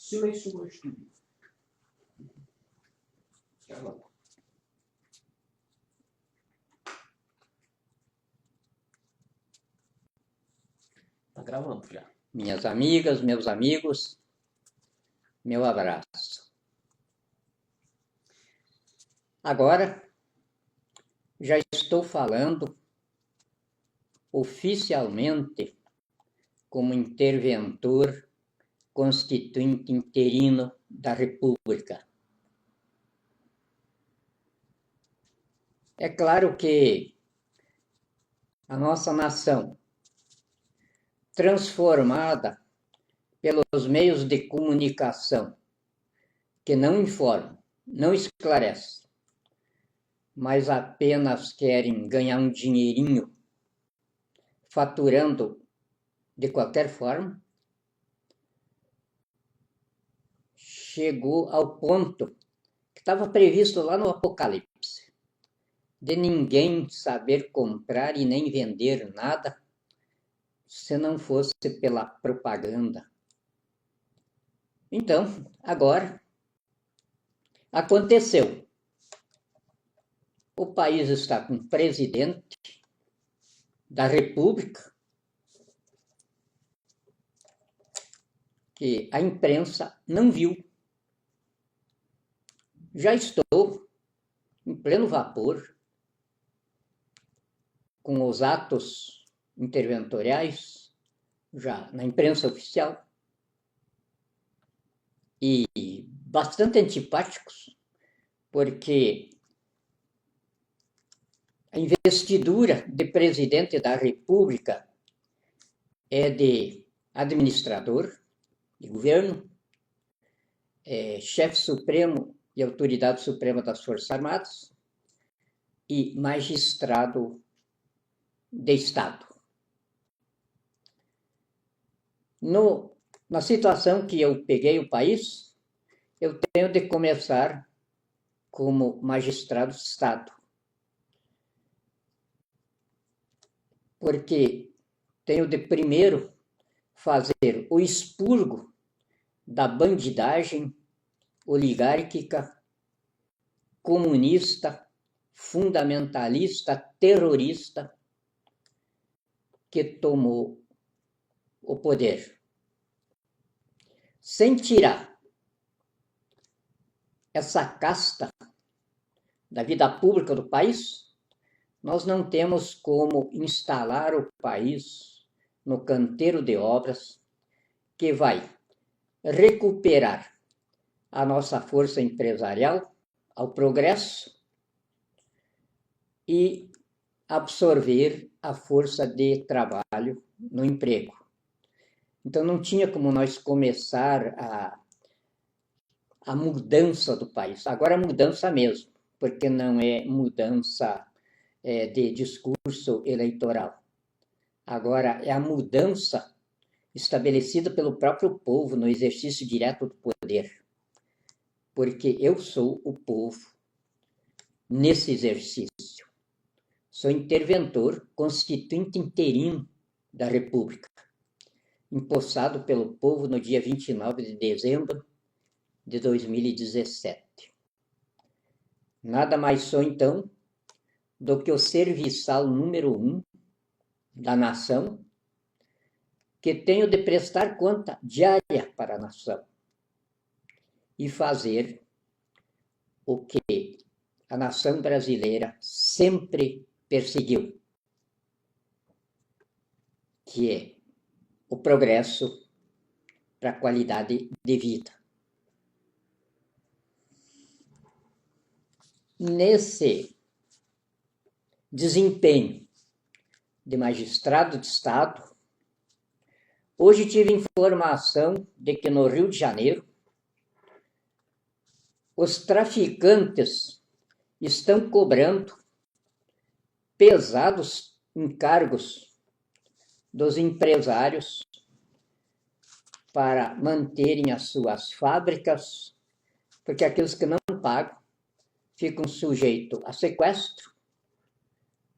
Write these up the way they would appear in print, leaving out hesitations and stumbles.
Silêncio no estúdio. Gravando. Tá gravando já. Minhas amigas, meus amigos, meu abraço. Agora já estou falando oficialmente como interventor constituinte interino da República. É claro que a nossa nação, transformada pelos meios de comunicação que não informam, não esclarecem, mas apenas querem ganhar um dinheirinho faturando de qualquer forma, chegou ao ponto que estava previsto lá no Apocalipse, de ninguém saber comprar e nem vender nada se não fosse pela propaganda. Então, agora, aconteceu. O país está com um presidente da República que a imprensa não viu. Já estou em pleno vapor com os atos interventoriais já na imprensa oficial e bastante antipáticos, porque a investidura de presidente da República é de administrador de governo, chefe supremo e autoridade suprema das Forças Armadas e magistrado de Estado. Na situação que eu peguei o país, eu tenho de começar como magistrado de Estado, porque tenho de primeiro fazer o expurgo da bandidagem oligárquica, comunista, fundamentalista, terrorista que tomou o poder. Sem tirar essa casta da vida pública do país, nós não temos como instalar o país no canteiro de obras que vai recuperar a nossa força empresarial ao progresso e absorver a força de trabalho no emprego. Então não tinha como nós começar a mudança do país. Agora é mudança mesmo, porque não é mudança de discurso eleitoral. Agora é a mudança estabelecida pelo próprio povo no exercício direto do poder. Porque eu sou o povo nesse exercício. Sou interventor constituinte interino da República, empossado pelo povo no dia 29 de dezembro de 2017. Nada mais sou, então, do que o serviçal número 1 da nação, que tenho de prestar conta diária para a nação e fazer o que a nação brasileira sempre perseguiu, que é o progresso para a qualidade de vida. Nesse desempenho de magistrado de Estado, hoje tive informação de que no Rio de Janeiro os traficantes estão cobrando pesados encargos dos empresários para manterem as suas fábricas, porque aqueles que não pagam ficam sujeitos a sequestro,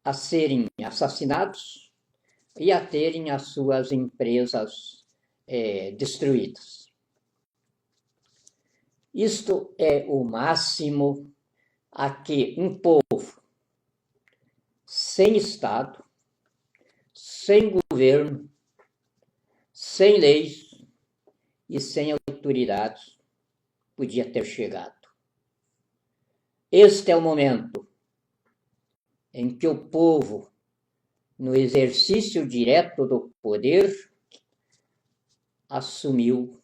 a serem assassinados e a terem as suas empresas destruídas. Isto é o máximo a que um povo sem Estado, sem governo, sem leis e sem autoridades podia ter chegado. Este é o momento em que o povo, no exercício direto do poder, assumiu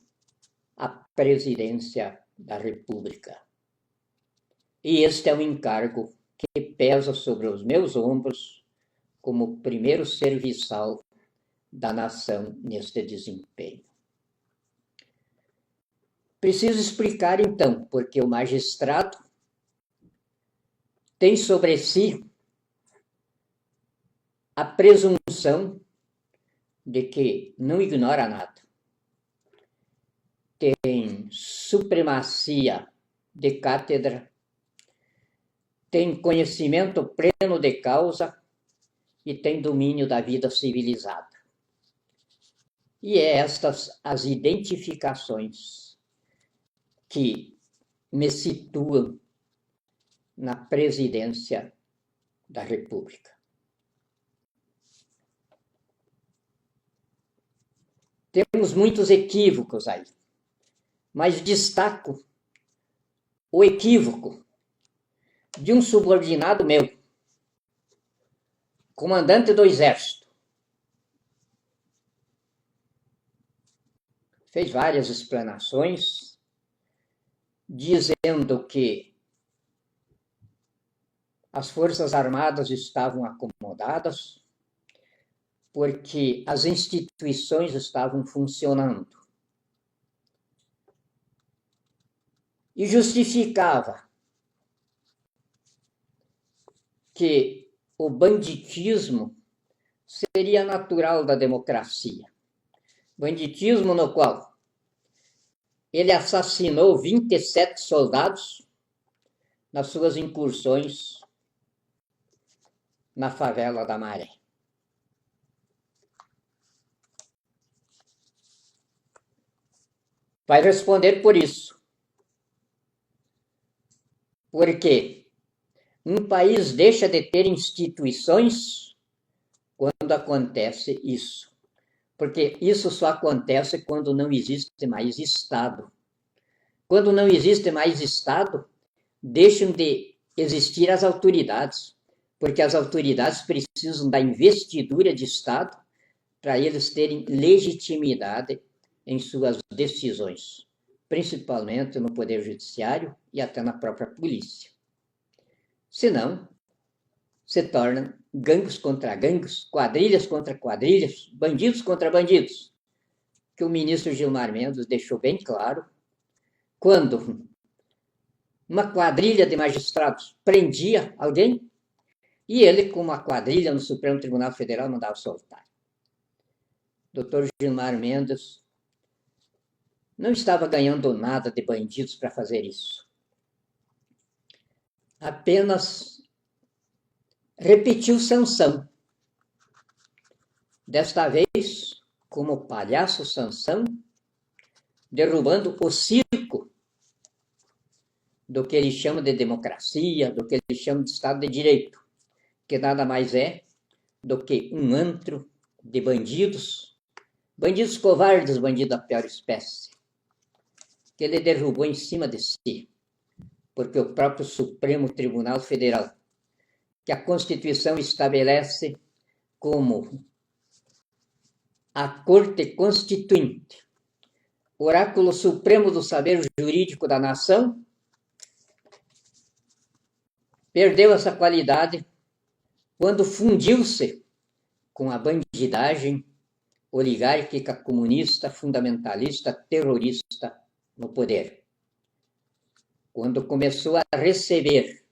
a presidência da República. E este é um encargo que pesa sobre os meus ombros como primeiro serviçal da nação neste desempenho. Preciso explicar, então, porque o magistrado tem sobre si a presunção de que não ignora nada. Tem supremacia de cátedra, tem conhecimento pleno de causa e tem domínio da vida civilizada. E é estas as identificações que me situam na presidência da República. Temos muitos equívocos aí, mas destaco o equívoco de um subordinado meu, comandante do Exército. Fez várias explanações, dizendo que as Forças Armadas estavam acomodadas porque as instituições estavam funcionando. E justificava que o banditismo seria natural da democracia. Banditismo no qual ele assassinou 27 soldados nas suas incursões na favela da Maré. Vai responder por isso. Porque um país deixa de ter instituições quando acontece isso. Porque isso só acontece quando não existe mais Estado. Quando não existe mais Estado, deixam de existir as autoridades, porque as autoridades precisam da investidura de Estado para eles terem legitimidade em suas decisões, principalmente no Poder Judiciário e até na própria polícia. Senão, se tornam gangues contra gangues, quadrilhas contra quadrilhas, bandidos contra bandidos, que o ministro Gilmar Mendes deixou bem claro quando uma quadrilha de magistrados prendia alguém e ele, com uma quadrilha no Supremo Tribunal Federal, mandava soltar. Dr. Gilmar Mendes não estava ganhando nada de bandidos para fazer isso. Apenas repetiu Sansão. Desta vez, como palhaço Sansão, derrubando o circo do que ele chama de democracia, do que ele chama de Estado de Direito, que nada mais é do que um antro de bandidos, bandidos covardes, bandidos da pior espécie, que ele derrubou em cima de si, porque o próprio Supremo Tribunal Federal, que a Constituição estabelece como a Corte Constituinte, oráculo supremo do saber jurídico da nação, perdeu essa qualidade quando fundiu-se com a bandidagem oligárquica, comunista, fundamentalista, terrorista no poder. Quando começou a receber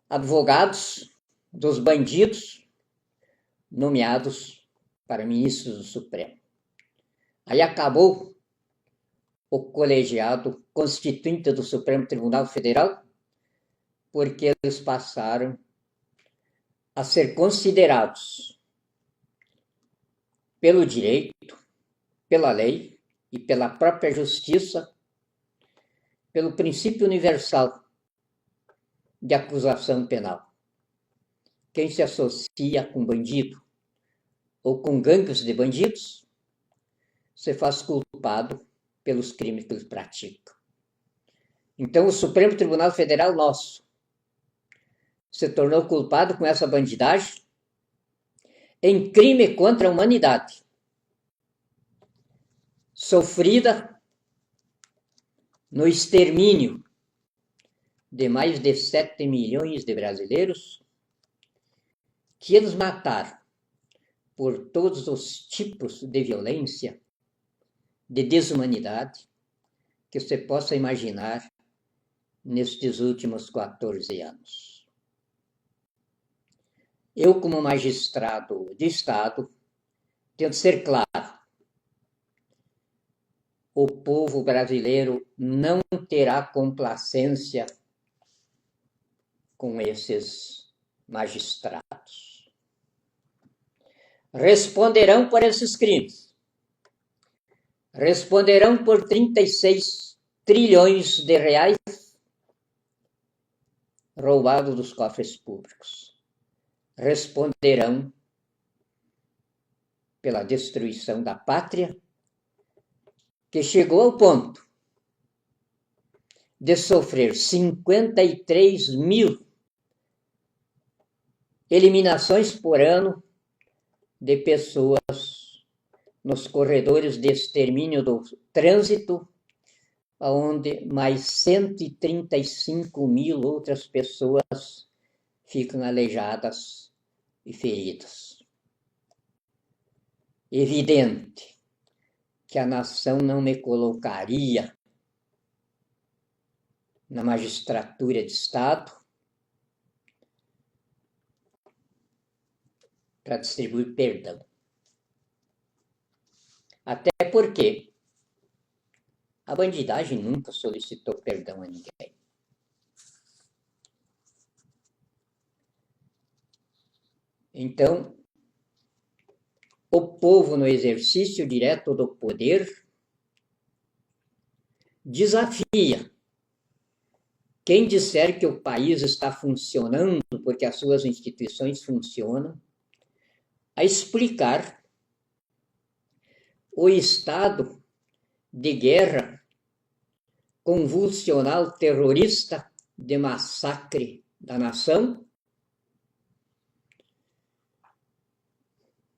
advogados dos bandidos nomeados para ministros do Supremo. Aí acabou o colegiado constituinte do Supremo Tribunal Federal, porque eles passaram a ser considerados pelo direito, pela lei e pela própria justiça pelo princípio universal de acusação penal. Quem se associa com bandido ou com gangues de bandidos, se faz culpado pelos crimes que eles praticam. Então, o Supremo Tribunal Federal nosso se tornou culpado com essa bandidagem em crime contra a humanidade, sofrida no extermínio de mais de 7 milhões de brasileiros, que eles mataram por todos os tipos de violência, de desumanidade, que você possa imaginar nestes últimos 14 anos. Eu, como magistrado de Estado, tento ser claro: o povo brasileiro não terá complacência com esses magistrados. Responderão por esses crimes. Responderão por 36 trilhões de reais roubados dos cofres públicos. Responderão pela destruição da pátria, que chegou ao ponto de sofrer 53 mil eliminações por ano de pessoas nos corredores de extermínio do trânsito, onde mais 135 mil outras pessoas ficam aleijadas e feridas. Evidente que a nação não me colocaria na magistratura de Estado para distribuir perdão. Até porque a bandidagem nunca solicitou perdão a ninguém. Então, o povo, no exercício direto do poder, desafia quem disser que o país está funcionando porque as suas instituições funcionam, a explicar o estado de guerra convulsional terrorista de massacre da nação,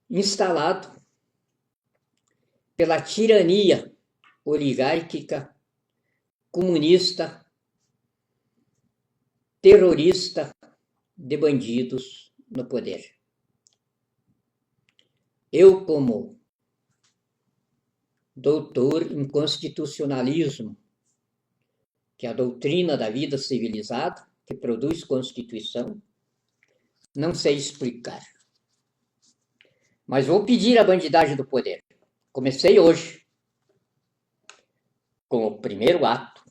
instalado pela tirania oligárquica, comunista, terrorista de bandidos no poder. Eu, como doutor em constitucionalismo, que é a doutrina da vida civilizada, que produz Constituição, não sei explicar. Mas vou pedir a bandidagem do poder. Comecei hoje com o primeiro ato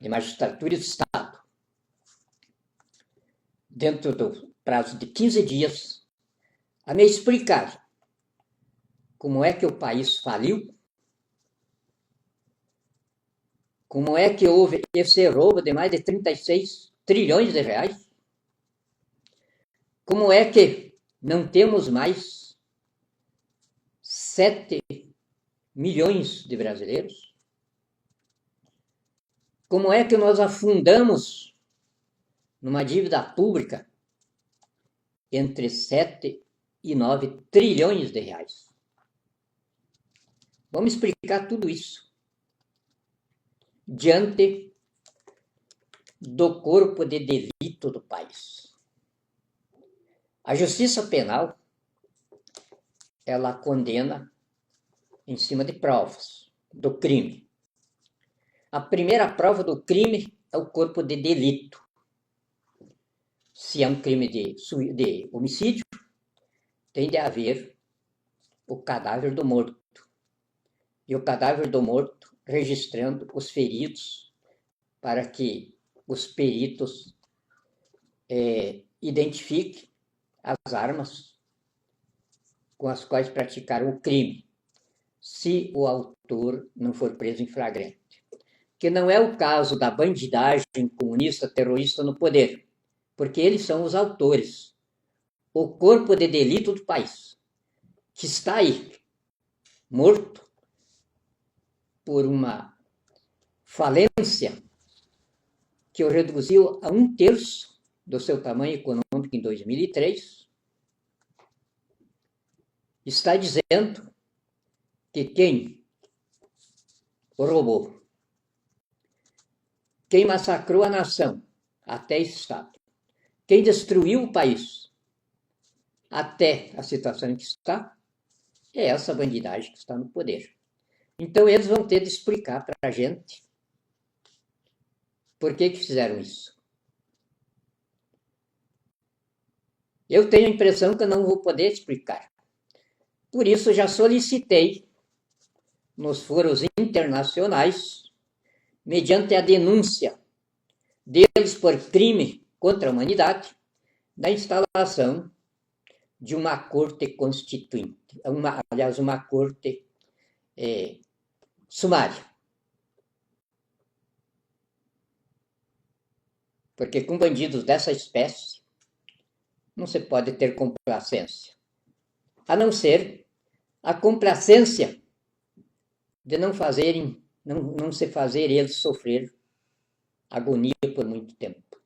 de magistratura de Estado. Dentro do prazo de 15 dias, a me explicar como é que o país faliu, como é que houve esse roubo de mais de 36 trilhões de reais, como é que não temos mais 7 milhões de brasileiros, como é que nós afundamos numa dívida pública entre 7 e 9 trilhões de reais. Vamos explicar tudo isso diante do corpo de delito do país. A justiça penal, ela condena em cima de provas do crime. A primeira prova do crime é o corpo de delito. Se é um crime de homicídio, tem de haver o cadáver do morto. E o cadáver do morto registrando os feridos para que os peritos identifiquem as armas com as quais praticaram o crime, se o autor não for preso em flagrante. que não é o caso da bandidagem comunista terrorista no poder, porque eles são os autores, o corpo de delito do país, que está aí, morto por uma falência que o reduziu a 1/3 do seu tamanho econômico em 2003, está dizendo que quem o roubou, quem massacrou a nação, até esse estado, quem destruiu o país, até a situação em que está, é essa bandidagem que está no poder. Então eles vão ter de explicar para a gente por que fizeram isso. Eu tenho a impressão que eu não vou poder explicar. Por isso já solicitei nos foros internacionais, mediante a denúncia deles por crime contra a humanidade, da instalação de uma corte constituinte, uma corte sumária. Porque com bandidos dessa espécie não se pode ter complacência, a não ser a complacência de não se fazer eles sofrer agonia por muito tempo.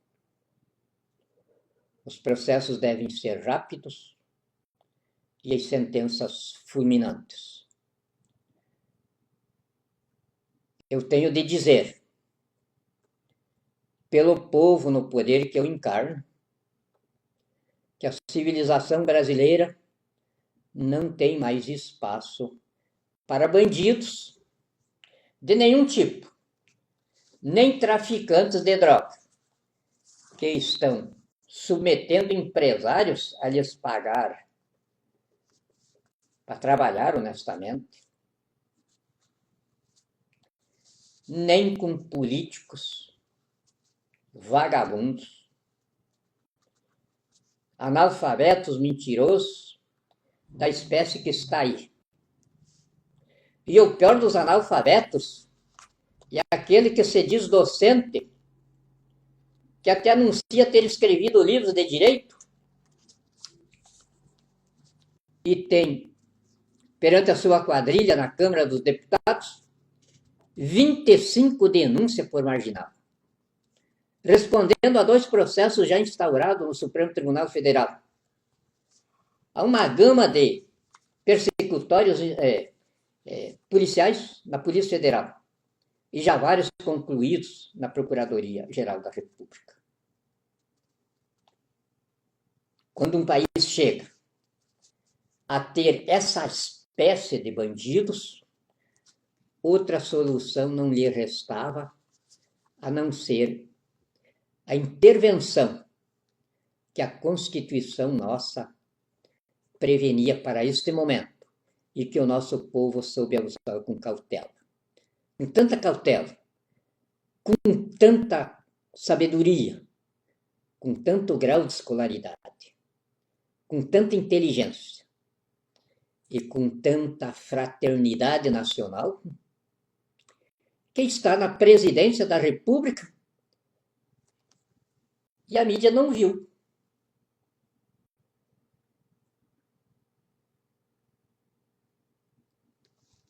Os processos devem ser rápidos e as sentenças fulminantes. Eu tenho de dizer, pelo povo no poder que eu encarno, que a civilização brasileira não tem mais espaço para bandidos de nenhum tipo, nem traficantes de droga, que estão submetendo empresários a lhes pagar para trabalhar honestamente, nem com políticos vagabundos, analfabetos mentirosos da espécie que está aí. E o pior dos analfabetos é aquele que se diz docente, que até anuncia ter escrevido livros de direito e tem, perante a sua quadrilha na Câmara dos Deputados, 25 denúncias por marginal, respondendo a 2 processos já instaurados no Supremo Tribunal Federal. Há uma gama de persecutórios policiais na Polícia Federal e já vários concluídos na Procuradoria-Geral da República. Quando um país chega a ter essa espécie de bandidos, outra solução não lhe restava a não ser a intervenção que a Constituição nossa prevenia para este momento e que o nosso povo soube usar com cautela. Com tanta cautela, com tanta sabedoria, com tanto grau de escolaridade, com tanta inteligência e com tanta fraternidade nacional, que está na presidência da República e a mídia não viu.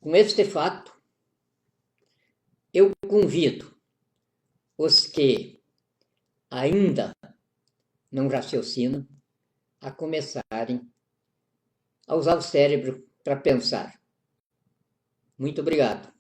Com este fato, eu convido os que ainda não raciocinam a começarem a usar o cérebro para pensar. Muito obrigado.